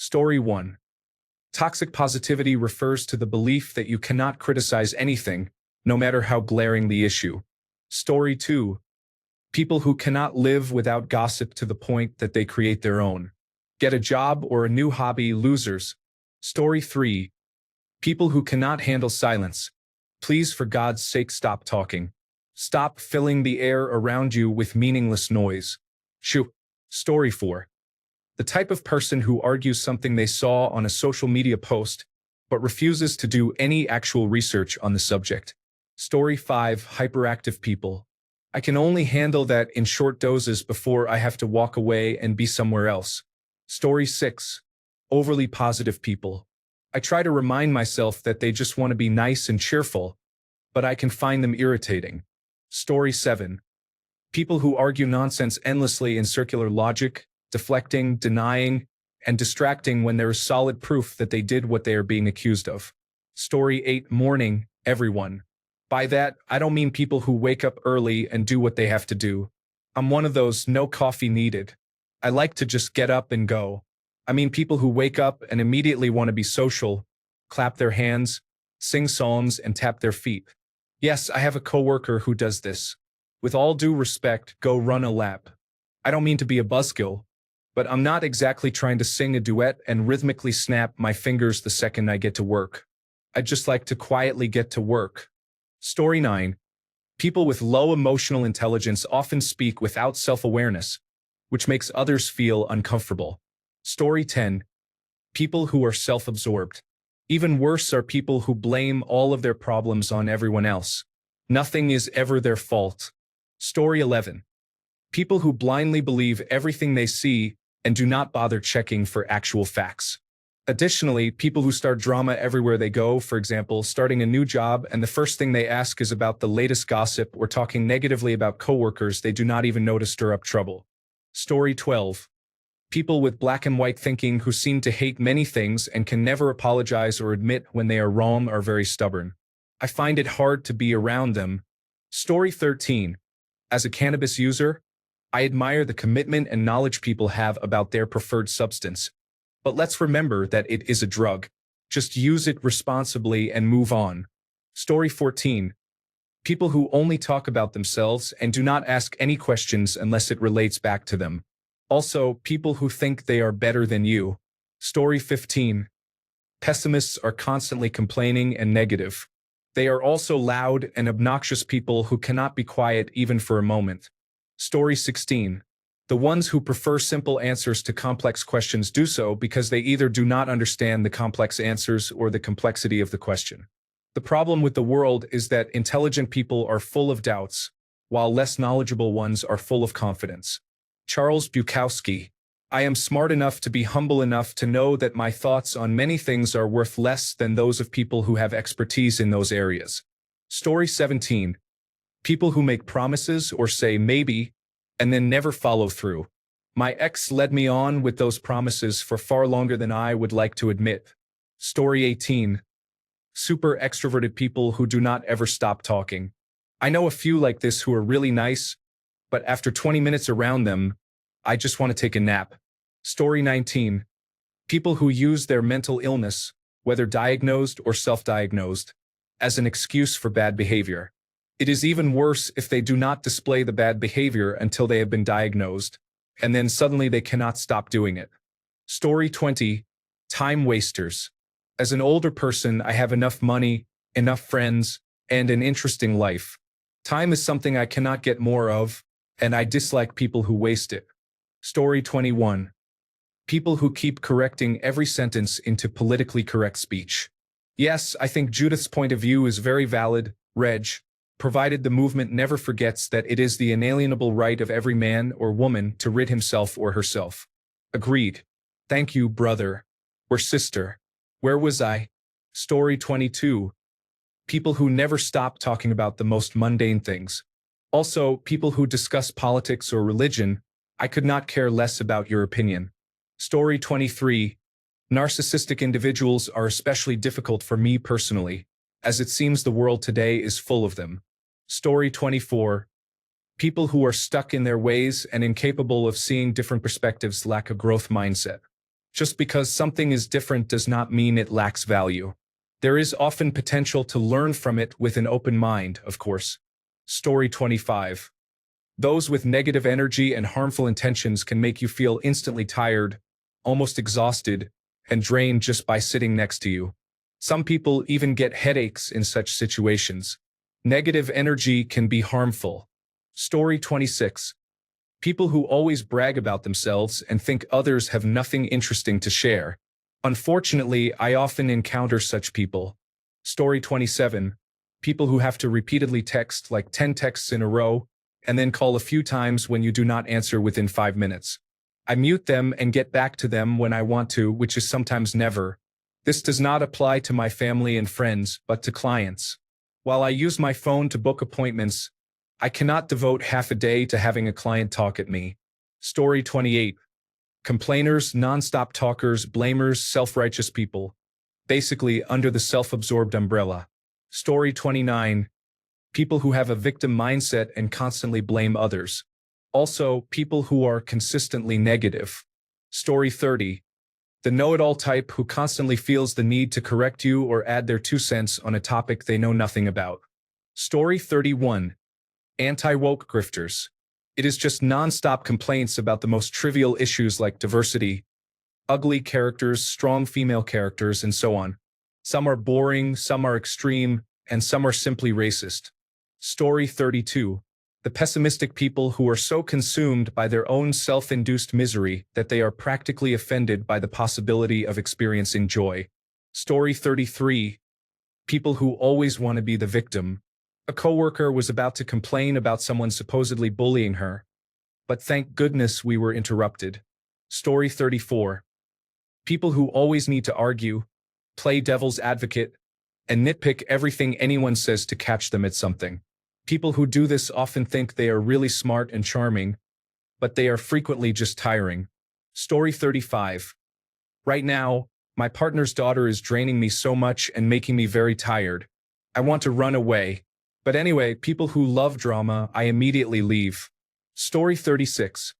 Story 1. Toxic positivity refers to the belief that you cannot criticize anything, no matter how glaring the issue. Story 2. People who cannot live without gossip to the point that they create their own. Get a job or a new hobby, losers. Story 3. People who cannot handle silence. Please, for God's sake, stop talking. Stop filling the air around you with meaningless noise. Shoo. Story 4. The type of person who argues something they saw on a social media post, but refuses to do any actual research on the subject. Story 5. Hyperactive people. I can only handle that in short doses before I have to walk away and be somewhere else. Story 6. Overly positive people. I try to remind myself that they just want to be nice and cheerful, but I can find them irritating. Story 7. People who argue nonsense endlessly in circular logic, deflecting, denying, and distracting when there is solid proof that they did what they are being accused of. Story 8. Morning, everyone. By that, I don't mean people who wake up early and do what they have to do. I'm one of those no coffee needed. I like to just get up and go. I mean people who wake up and immediately want to be social, clap their hands, sing songs, and tap their feet. Yes, I have a coworker who does this. With all due respect, go run a lap. I don't mean to be a buzzkill, but I'm not exactly trying to sing a duet and rhythmically snap my fingers the second I get to work. I'd just like to quietly get to work. Story 9. People with low emotional intelligence often speak without self-awareness, which makes others feel uncomfortable. Story 10. People who are self-absorbed. Even worse are people who blame all of their problems on everyone else. Nothing is ever their fault. Story 11. People who blindly believe everything they see and do not bother checking for actual facts. Additionally, people who start drama everywhere they go, for example, starting a new job and the first thing they ask is about the latest gossip or talking negatively about coworkers they do not even know to stir up trouble. Story 12. People with black and white thinking who seem to hate many things and can never apologize or admit when they are wrong are very stubborn. I find it hard to be around them. Story 13. As a cannabis user, I admire the commitment and knowledge people have about their preferred substance. But let's remember that it is a drug. Just use it responsibly and move on. Story 14. People who only talk about themselves and do not ask any questions unless it relates back to them. Also, people who think they are better than you. Story 15. Pessimists are constantly complaining and negative. They are also loud and obnoxious people who cannot be quiet even for a moment. Story 16. The ones who prefer simple answers to complex questions do so because they either do not understand the complex answers or the complexity of the question. The problem with the world is that intelligent people are full of doubts, while less knowledgeable ones are full of confidence. Charles Bukowski. I am smart enough to be humble enough to know that my thoughts on many things are worth less than those of people who have expertise in those areas. Story 17. People who make promises or say maybe, and then never follow through. My ex led me on with those promises for far longer than I would like to admit. Story 18. Super extroverted people who do not ever stop talking. I know a few like this who are really nice, but after 20 minutes around them, I just want to take a nap. Story 19. People who use their mental illness, whether diagnosed or self-diagnosed, as an excuse for bad behavior. It is even worse if they do not display the bad behavior until they have been diagnosed, and then suddenly they cannot stop doing it. Story 20. Time wasters. As an older person, I have enough money, enough friends, and an interesting life. Time is something I cannot get more of, and I dislike people who waste it. Story 21. People who keep correcting every sentence into politically correct speech. Yes, I think Judith's point of view is very valid, Reg, provided the movement never forgets that it is the inalienable right of every man or woman to rid himself or herself. Agreed. Thank you, brother. Or sister. Where was I? Story 22. People who never stop talking about the most mundane things. Also, people who discuss politics or religion. I could not care less about your opinion. Story 23. Narcissistic individuals are especially difficult for me personally, as it seems the world today is full of them. Story 24. People who are stuck in their ways and incapable of seeing different perspectives lack a growth mindset. Just because something is different does not mean it lacks value. There is often potential to learn from it with an open mind, of course. Story 25. Those with negative energy and harmful intentions can make you feel instantly tired, almost exhausted, and drained just by sitting next to you. Some people even get headaches in such situations. Negative energy can be harmful. Story 26. People who always brag about themselves and think others have nothing interesting to share. Unfortunately, I often encounter such people. Story 27. People who have to repeatedly text like 10 texts in a row, and then call a few times when you do not answer within 5 minutes. I mute them and get back to them when I want to, which is sometimes never. This does not apply to my family and friends, but to clients. While I use my phone to book appointments, I cannot devote half a day to having a client talk at me. Story 28. Complainers, non-stop talkers, blamers, self-righteous people. Basically, under the self-absorbed umbrella. Story 29. People who have a victim mindset and constantly blame others. Also, people who are consistently negative. Story 30. The know-it-all type who constantly feels the need to correct you or add their 2 cents on a topic they know nothing about. Story 31. Anti-woke grifters. It is just non-stop complaints about the most trivial issues like diversity, ugly characters, strong female characters, and so on. Some are boring, some are extreme, and some are simply racist. Story 32. The pessimistic people who are so consumed by their own self-induced misery that they are practically offended by the possibility of experiencing joy. Story 33. People who always want to be the victim. A coworker was about to complain about someone supposedly bullying her, but thank goodness we were interrupted. Story 34. People who always need to argue, play devil's advocate, and nitpick everything anyone says to catch them at something. People who do this often think they are really smart and charming, but they are frequently just tiring. Story 35. Right now, my partner's daughter is draining me so much and making me very tired. I want to run away. But anyway, people who love drama, I immediately leave. Story 36.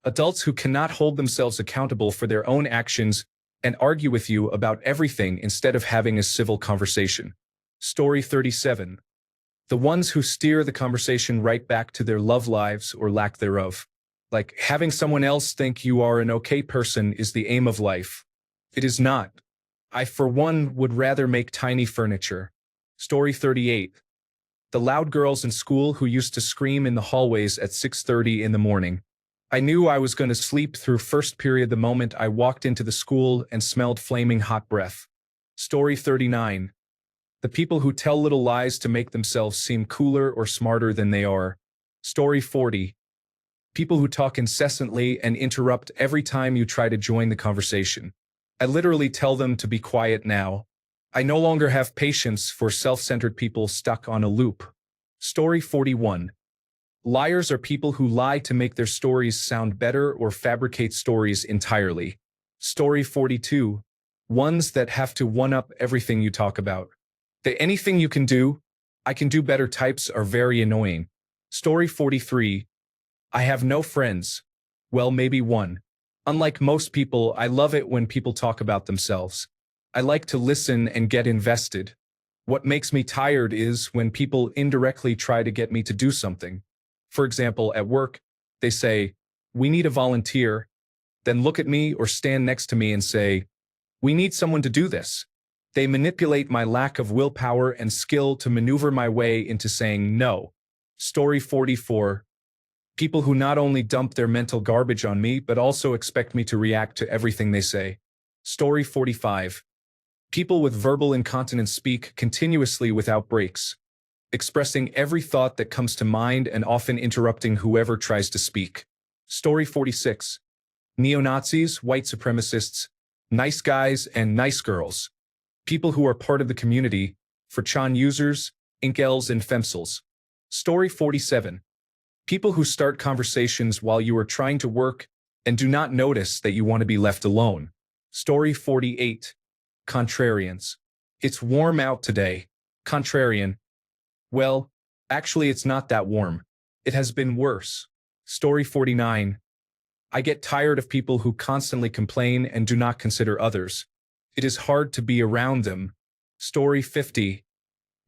Adults who cannot hold themselves accountable for their own actions and argue with you about everything instead of having a civil conversation. Story 37. The ones who steer the conversation right back to their love lives or lack thereof. Like having someone else think you are an okay person is the aim of life. It is not. I, for one, would rather make tiny furniture. Story 38. The loud girls in school who used to scream in the hallways at 6:30 in the morning. I knew I was going to sleep through first period the moment I walked into the school and smelled flaming hot breath. Story 39. The people who tell little lies to make themselves seem cooler or smarter than they are. Story 40. People who talk incessantly and interrupt every time you try to join the conversation. I literally tell them to be quiet now. I no longer have patience for self-centered people stuck on a loop. Story 41. Liars are people who lie to make their stories sound better or fabricate stories entirely. Story 42. Ones that have to one-up everything you talk about. The anything you can do, I can do better types are very annoying. Story 43. I have no friends. Well, maybe one. Unlike most people, I love it when people talk about themselves. I like to listen and get invested. What makes me tired is when people indirectly try to get me to do something. For example, at work, they say, "We need a volunteer," then look at me or stand next to me and say, "We need someone to do this." They manipulate my lack of willpower and skill to maneuver my way into saying no. Story 44. People who not only dump their mental garbage on me, but also expect me to react to everything they say. Story 45. People with verbal incontinence speak continuously without breaks, expressing every thought that comes to mind and often interrupting whoever tries to speak. Story 46. Neo-Nazis, white supremacists, nice guys, and nice girls. People who are part of the community, for Chan users, Inkels, and Femcels. Story 47. People who start conversations while you are trying to work and do not notice that you want to be left alone. Story 48. Contrarians. It's warm out today. Contrarian. Well, actually it's not that warm. It has been worse. Story 49. I get tired of people who constantly complain and do not consider others. It is hard to be around them. Story 50.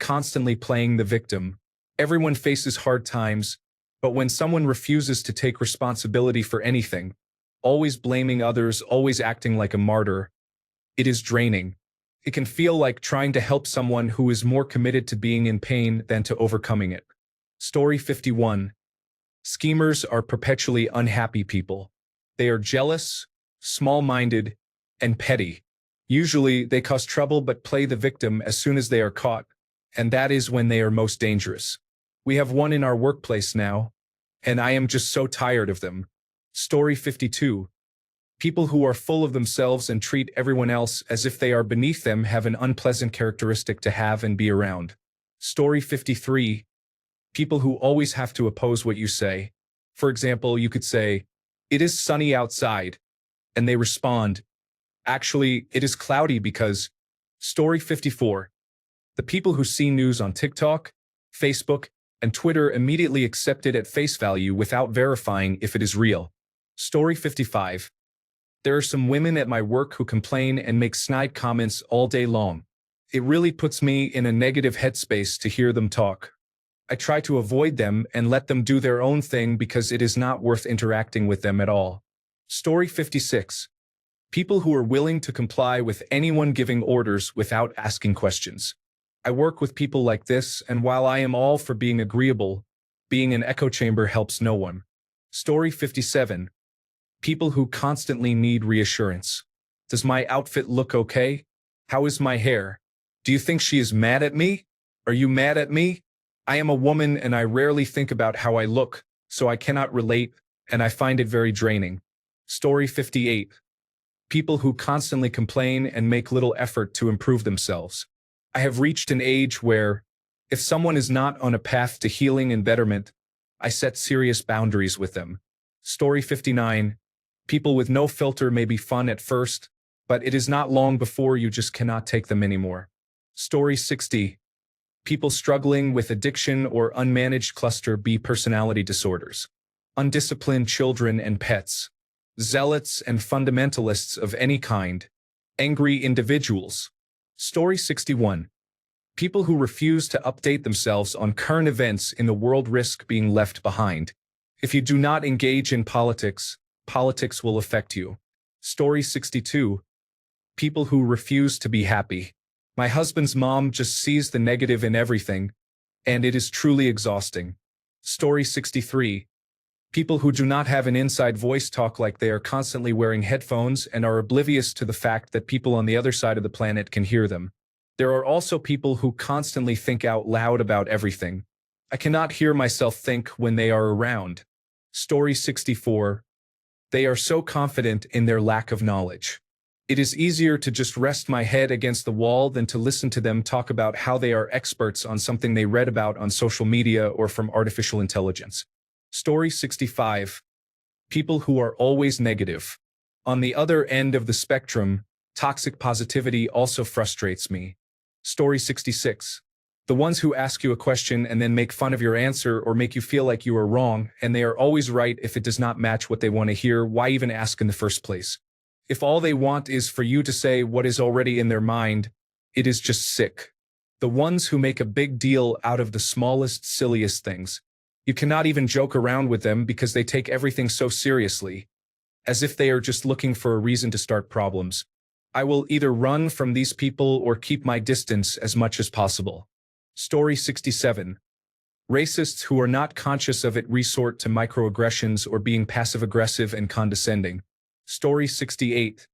Constantly playing the victim. Everyone faces hard times, but when someone refuses to take responsibility for anything, always blaming others, always acting like a martyr, it is draining. It can feel like trying to help someone who is more committed to being in pain than to overcoming it. Story 51. Schemers are perpetually unhappy people. They are jealous, small-minded, and petty. Usually, they cause trouble but play the victim as soon as they are caught, and that is when they are most dangerous. We have one in our workplace now, and I am just so tired of them. Story 52. People who are full of themselves and treat everyone else as if they are beneath them have an unpleasant characteristic to have and be around. Story 53. People who always have to oppose what you say. For example, you could say, "It is sunny outside," and they respond, "Actually, it is cloudy because." Story 54. The people who see news on TikTok, Facebook, and Twitter immediately accept it at face value without verifying if it is real. Story 55. There are some women at my work who complain and make snide comments all day long. It really puts me in a negative headspace to hear them talk. I try to avoid them and let them do their own thing because it is not worth interacting with them at all. Story 56. People who are willing to comply with anyone giving orders without asking questions. I work with people like this, and while I am all for being agreeable, being an echo chamber helps no one. Story 57. People who constantly need reassurance. Does my outfit look okay? How is my hair? Do you think she is mad at me? Are you mad at me? I am a woman and I rarely think about how I look, so I cannot relate, and I find it very draining. Story 58. People who constantly complain and make little effort to improve themselves. I have reached an age where, if someone is not on a path to healing and betterment, I set serious boundaries with them. Story 59. People with no filter may be fun at first, but it is not long before you just cannot take them anymore. Story 60. People struggling with addiction or unmanaged cluster B personality disorders. Undisciplined children and pets. Zealots and fundamentalists of any kind. Angry individuals. Story 61. People who refuse to update themselves on current events in the world risk being left behind. If you do not engage in politics, politics will affect you. Story 62. People who refuse to be happy. My husband's mom just sees the negative in everything, and it is truly exhausting. Story 63. People who do not have an inside voice talk like they are constantly wearing headphones and are oblivious to the fact that people on the other side of the planet can hear them. There are also people who constantly think out loud about everything. I cannot hear myself think when they are around. Story 64. They are so confident in their lack of knowledge. It is easier to just rest my head against the wall than to listen to them talk about how they are experts on something they read about on social media or from artificial intelligence. Story 65. People who are always negative. On the other end of the spectrum, toxic positivity also frustrates me. Story 66. The ones who ask you a question and then make fun of your answer or make you feel like you are wrong, and they are always right if it does not match what they want to hear, why even ask in the first place? If all they want is for you to say what is already in their mind, it is just sick. The ones who make a big deal out of the smallest, silliest things. You cannot even joke around with them because they take everything so seriously, as if they are just looking for a reason to start problems. I will either run from these people or keep my distance as much as possible. Story 67. Racists who are not conscious of it resort to microaggressions or being passive-aggressive and condescending. Story 68.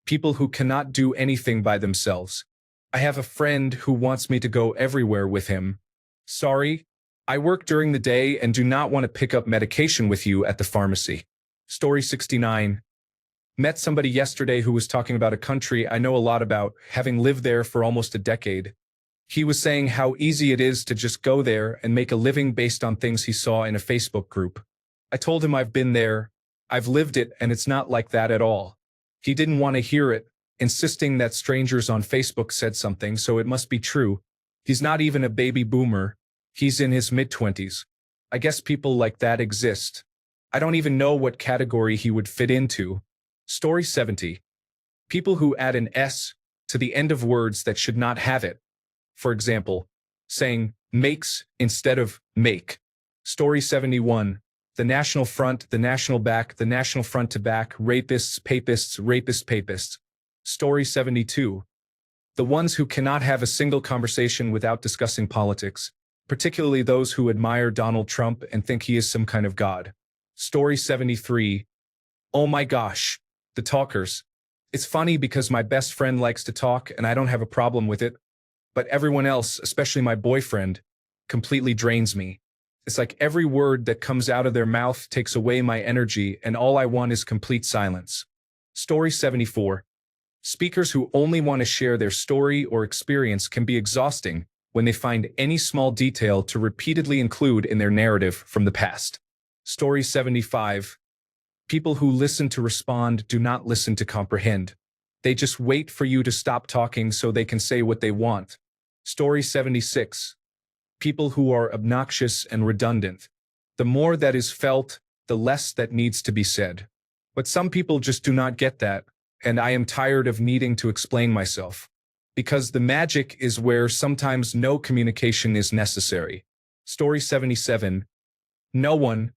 People who cannot do anything by themselves. I have a friend who wants me to go everywhere with him. Sorry, I work during the day and do not want to pick up medication with you at the pharmacy. Story 69. Met somebody yesterday who was talking about a country I know a lot about, having lived there for almost a decade. He was saying how easy it is to just go there and make a living based on things he saw in a Facebook group. I told him I've been there, I've lived it, and it's not like that at all. He didn't want to hear it, insisting that strangers on Facebook said something, so it must be true. He's not even a baby boomer. He's in his mid-20s. I guess people like that exist. I don't even know what category he would fit into. Story 70. People who add an S to the end of words that should not have it. For example, saying makes instead of make. Story 71. The National Front, the National Back, the National Front to back, rapists, papists, rapist, papists. Story 72. The ones who cannot have a single conversation without discussing politics, particularly those who admire Donald Trump and think he is some kind of god. Story 73. Oh my gosh, the talkers. It's funny because my best friend likes to talk and I don't have a problem with it, but everyone else, especially my boyfriend, completely drains me. It's like every word that comes out of their mouth takes away my energy and all I want is complete silence. Story 74. Speakers who only want to share their story or experience can be exhausting when they find any small detail to repeatedly include in their narrative from the past. Story 75. People who listen to respond do not listen to comprehend. They just wait for you to stop talking so they can say what they want. Story 76. People who are obnoxious and redundant. The more that is felt, the less that needs to be said. But some people just do not get that, and I am tired of needing to explain myself. Because the magic is where sometimes no communication is necessary. Story 77. No one.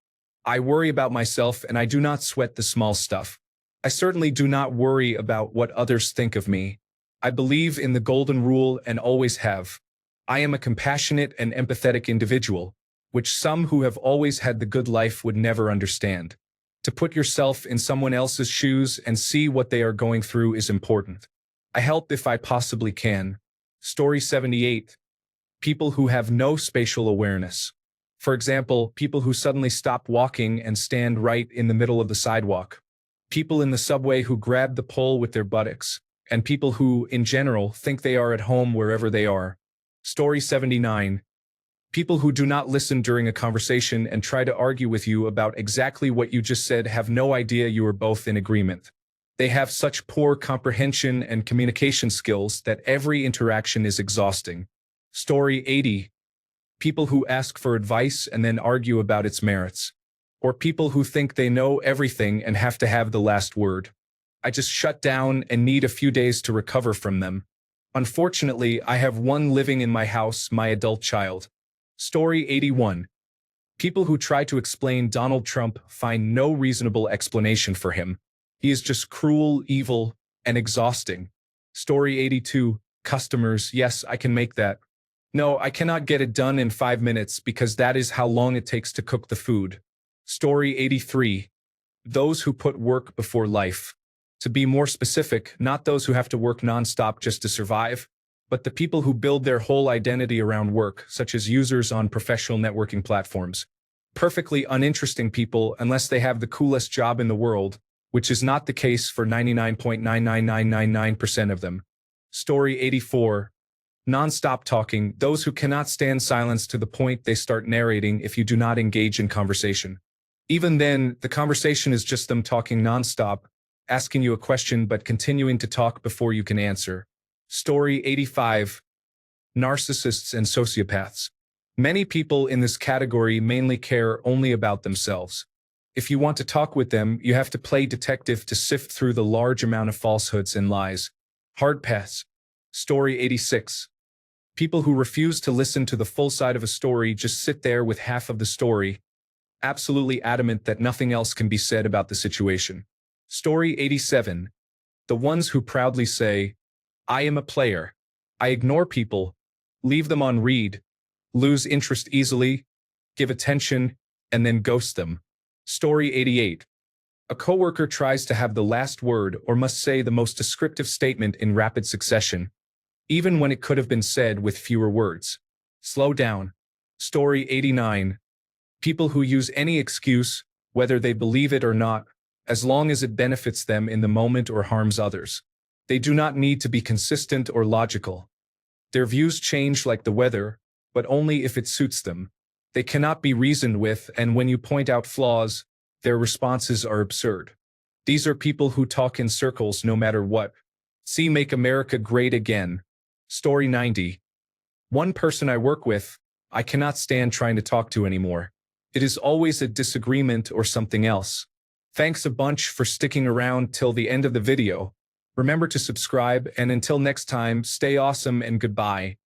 I worry about myself and I do not sweat the small stuff. I certainly do not worry about what others think of me. I believe in the golden rule and always have. I am a compassionate and empathetic individual, which some who have always had the good life would never understand. To put yourself in someone else's shoes and see what they are going through is important. I help if I possibly can. Story 78. People who have no spatial awareness. For example, people who suddenly stop walking and stand right in the middle of the sidewalk. People in the subway who grab the pole with their buttocks. And people who, in general, think they are at home wherever they are. Story 79. People who do not listen during a conversation and try to argue with you about exactly what you just said have no idea you are both in agreement. They have such poor comprehension and communication skills that every interaction is exhausting. Story 80. People who ask for advice and then argue about its merits. Or people who think they know everything and have to have the last word. I just shut down and need a few days to recover from them. Unfortunately, I have one living in my house, my adult child. Story 81. People who try to explain Donald Trump find no reasonable explanation for him. He is just cruel, evil, and exhausting. Story 82. Customers, yes, I can make that. No, I cannot get it done in 5 minutes because that is how long it takes to cook the food. Story 83. Those who put work before life. To be more specific, not those who have to work nonstop just to survive, but the people who build their whole identity around work, such as users on professional networking platforms. Perfectly uninteresting people unless they have the coolest job in the world, which is not the case for 99.99999% of them. Story 84. Non-stop talking, those who cannot stand silence to the point they start narrating if you do not engage in conversation. Even then, the conversation is just them talking non-stop, asking you a question but continuing to talk before you can answer. Story 85. Narcissists and sociopaths. Many people in this category mainly care only about themselves. If you want to talk with them, you have to play detective to sift through the large amount of falsehoods and lies. Hard pass. Story 86. People who refuse to listen to the full side of a story just sit there with half of the story, absolutely adamant that nothing else can be said about the situation. Story 87. The ones who proudly say, I am a player. I ignore people, leave them on read, lose interest easily, give attention, and then ghost them. Story 88. A coworker tries to have the last word or must say the most descriptive statement in rapid succession, even when it could have been said with fewer words. Slow down. Story 89. People who use any excuse, whether they believe it or not, as long as it benefits them in the moment or harms others. They do not need to be consistent or logical. Their views change like the weather, but only if it suits them. They cannot be reasoned with, and when you point out flaws, their responses are absurd. These are people who talk in circles no matter what. See Make America Great Again. Story 90. One person I work with, I cannot stand trying to talk to anymore. It is always a disagreement or something else. Thanks a bunch for sticking around till the end of the video. Remember to subscribe, and until next time, stay awesome and goodbye.